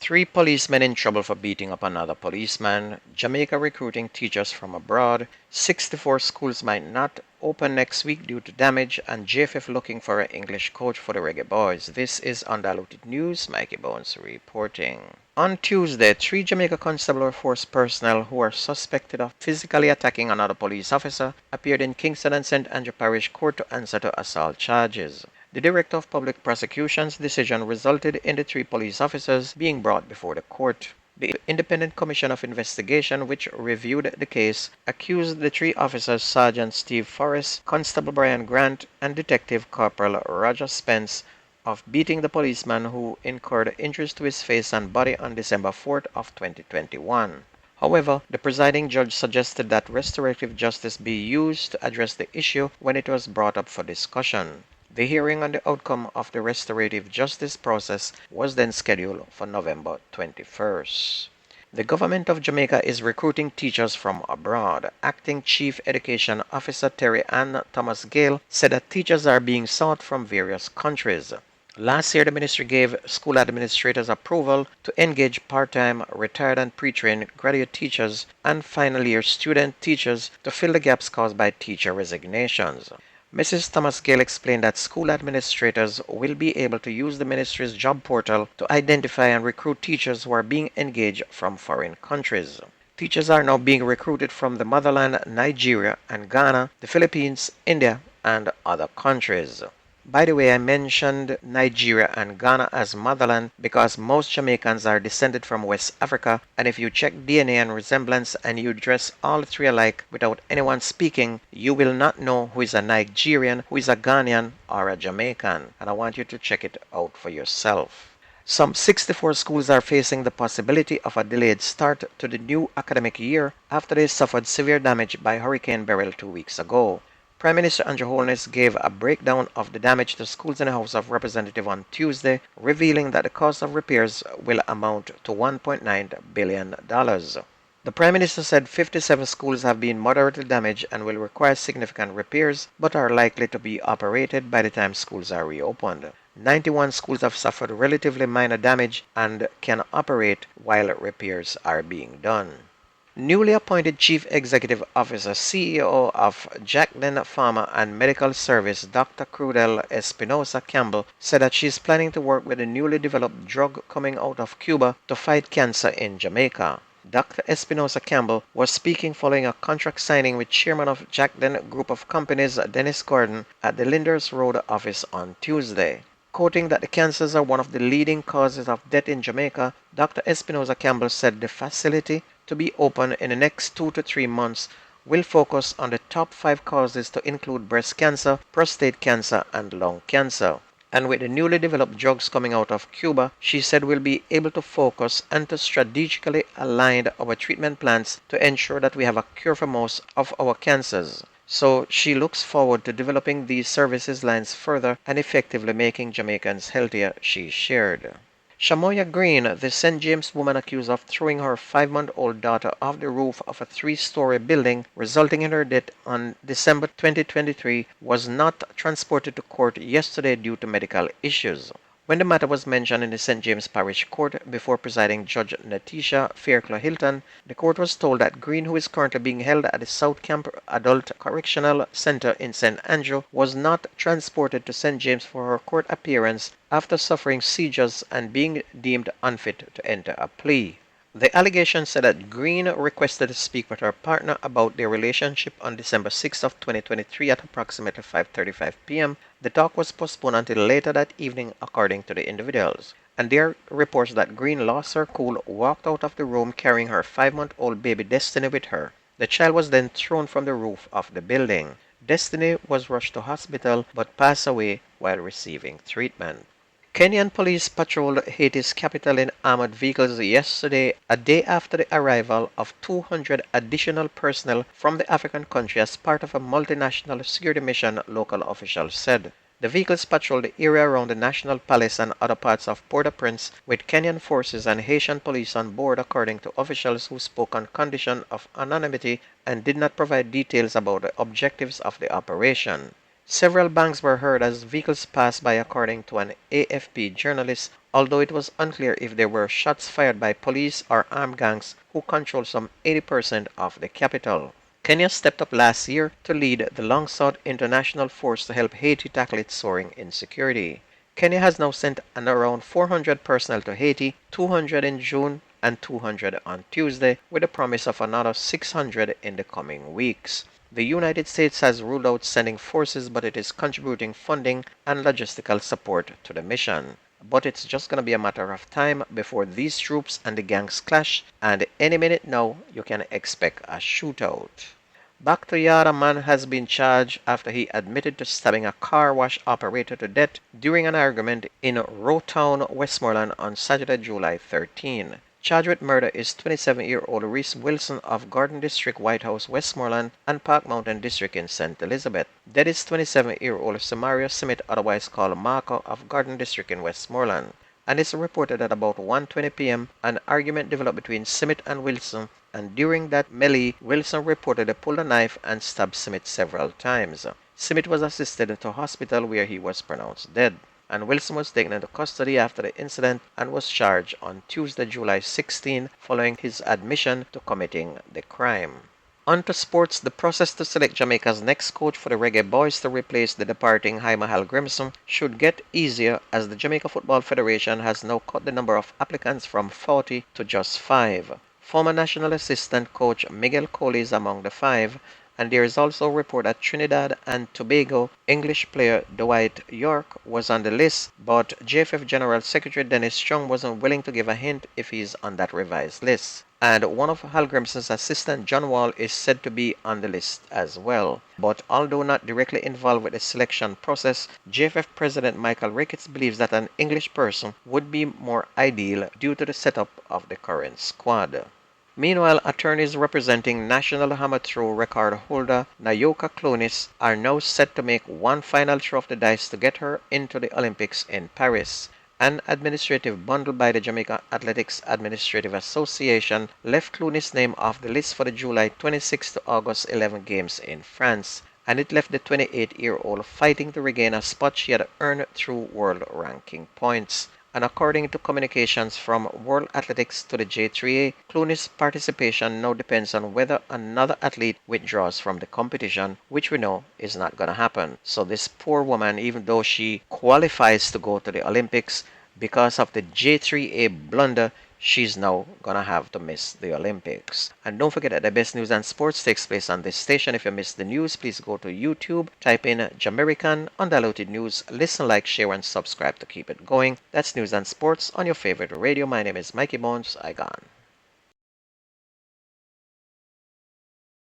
Three policemen in trouble for beating up another policeman. Jamaica recruiting teachers from abroad. 64 schools might not open next week due to damage. And JFF looking for an English coach for the Reggae Boys. This is Undiluted News. Mikey Bones reporting. On Tuesday, three Jamaica Constabulary Force personnel who are suspected of physically attacking another police officer appeared in Kingston and St. Andrew Parish Court to answer to assault charges. The Director of Public Prosecution's decision resulted in the three police officers being brought before the court. The Independent Commission of Investigation, which reviewed the case, accused the three officers, Sergeant Steve Forrest, Constable Brian Grant, and Detective Corporal Roger Spence, of beating the policeman who incurred injuries to his face and body on December 4th of 2021. However, the presiding judge suggested that restorative justice be used to address the issue when it was brought up for discussion. The hearing on the outcome of the restorative justice process was then scheduled for November 21st. The government of Jamaica is recruiting teachers from abroad. Acting Chief Education Officer Terry Ann Thomas Gale said that teachers are being sought from various countries. Last year, the ministry gave school administrators approval to engage part-time, retired and pre-trained graduate teachers and final-year student teachers to fill the gaps caused by teacher resignations. Mrs. Thomas Gale explained that school administrators will be able to use the ministry's job portal to identify and recruit teachers who are being engaged from foreign countries. Teachers are now being recruited from the motherland, Nigeria and Ghana, the Philippines, India, and other countries. By the way, I mentioned Nigeria and Ghana as motherland because most Jamaicans are descended from West Africa, and if you check DNA and resemblance and you dress all three alike without anyone speaking, you will not know who is a Nigerian, who is a Ghanaian, or a Jamaican, and I want you to check it out for yourself. Some 64 schools are facing the possibility of a delayed start to the new academic year after they suffered severe damage by Hurricane Beryl 2 weeks ago. Prime Minister Andrew Holness gave a breakdown of the damage to schools in the House of Representatives on Tuesday, revealing that the cost of repairs will amount to $1.9 billion. The Prime Minister said 57 schools have been moderately damaged and will require significant repairs, but are likely to be operated by the time schools are reopened. 91 schools have suffered relatively minor damage and can operate while repairs are being done. Newly appointed Chief Executive Officer CEO of Jacqueline Pharma and Medical Service, Dr. Crudel Espinosa Campbell, said that she is planning to work with a newly developed drug coming out of Cuba to fight cancer in Jamaica. Dr. Espinosa Campbell was speaking following a contract signing with Chairman of Jacqueline Group of Companies, Dennis Gordon, at the Linders Road office on Tuesday. Quoting that the cancers are one of the leading causes of death in Jamaica, Dr. Espinosa Campbell said the facility, to be open in the next 2 to 3 months, will focus on the top 5 causes to include breast cancer, prostate cancer, and lung cancer. And with the newly developed drugs coming out of Cuba, she said we'll be able to focus and to strategically align our treatment plans to ensure that we have a cure for most of our cancers. So she looks forward to developing these services lines further and effectively making Jamaicans healthier, she shared. Shamoya Green, the St. James woman accused of throwing her 5-month-old daughter off the roof of a 3-story building, resulting in her death on December 2023, was not transported to court yesterday due to medical issues. When the matter was mentioned in the St. James Parish Court before presiding Judge Natisha Fairclough Hilton, the court was told that Green, who is currently being held at the South Camp Adult Correctional Center in St. Andrew, was not transported to St. James for her court appearance after suffering seizures and being deemed unfit to enter a plea. The allegation said that Green requested to speak with her partner about their relationship on December 6 of 2023 at approximately 5:35 p.m. The talk was postponed until later that evening, according to the individuals. And there are reports that Green lost her cool, walked out of the room carrying her 5-month-old baby Destiny with her. The child was then thrown from the roof of the building. Destiny was rushed to hospital but passed away while receiving treatment. Kenyan police patrolled Haiti's capital in armored vehicles yesterday, a day after the arrival of 200 additional personnel from the African country as part of a multinational security mission, local officials said. The vehicles patrolled the area around the National Palace and other parts of Port-au-Prince with Kenyan forces and Haitian police on board, according to officials who spoke on condition of anonymity and did not provide details about the objectives of the operation. Several bangs were heard as vehicles passed by, according to an AFP journalist although it was unclear if there were shots fired by police or armed gangs who controlled some 80% of the capital. Kenya stepped up last year to lead the long-sought international force to help Haiti tackle its soaring insecurity. Kenya has now sent around 400 personnel to Haiti, 200 in June and 200 on Tuesday, with a promise of another 600 in the coming weeks. The United States has ruled out sending forces, but it is contributing funding and logistical support to the mission. But it's just going to be a matter of time before these troops and the gangs clash, and any minute now you can expect a shootout. Back to Yard, a man has been charged after he admitted to stabbing a car wash operator to death during an argument in Rowtown, Westmoreland on Saturday, July 13. Charged with murder is 27-year-old Reese Wilson of Garden District, White House, Westmoreland, and Park Mountain District in St. Elizabeth. Dead is 27-year-old Samaria Smith, otherwise called Marco, of Garden District in Westmoreland. And it's reported that about 1:20 p.m. an argument developed between Smith and Wilson, and during that melee, Wilson reportedly pulled a knife and stabbed Smith several times. Smith was assisted to hospital where he was pronounced dead, and Wilson was taken into custody after the incident and was charged on Tuesday, July 16, following his admission to committing the crime. On to sports. The process to select Jamaica's next coach for the Reggae Boys to replace the departing Jaime Grimson should get easier, as the Jamaica Football Federation has now cut the number of applicants from 40 to just 5. Former national assistant coach Miguel Coley is among the 5, and there is also a report that Trinidad and Tobago English player Dwight York was on the list, but JFF General Secretary Dennis Strong wasn't willing to give a hint if he's on that revised list. And one of Hal Grimson's assistant, John Wall, is said to be on the list as well. But although not directly involved with the selection process, JFF President Michael Ricketts believes that an English person would be more ideal due to the setup of the current squad. Meanwhile, attorneys representing national hammer throw record holder Nayoka Clonis are now set to make one final throw of the dice to get her into the Olympics in Paris. An administrative bundle by the Jamaica Athletics Administrative Association left Clooney's name off the list for the July 26 to August 11 games in France, and it left the 28-year-old fighting to regain a spot she had earned through world ranking points. And according to communications from World Athletics to the J3A, Clooney's participation now depends on whether another athlete withdraws from the competition, which we know is not going to happen. So this poor woman, even though she qualifies to go to the Olympics, because of the J3A blunder, she's now going to have to miss the Olympics. And don't forget that the best news and sports takes place on this station. If you missed the news, please go to YouTube, type in Jamerican Undiluted News, listen, like, share, and subscribe to keep it going. That's news and sports on your favorite radio. My name is Mikey Bones. I gone.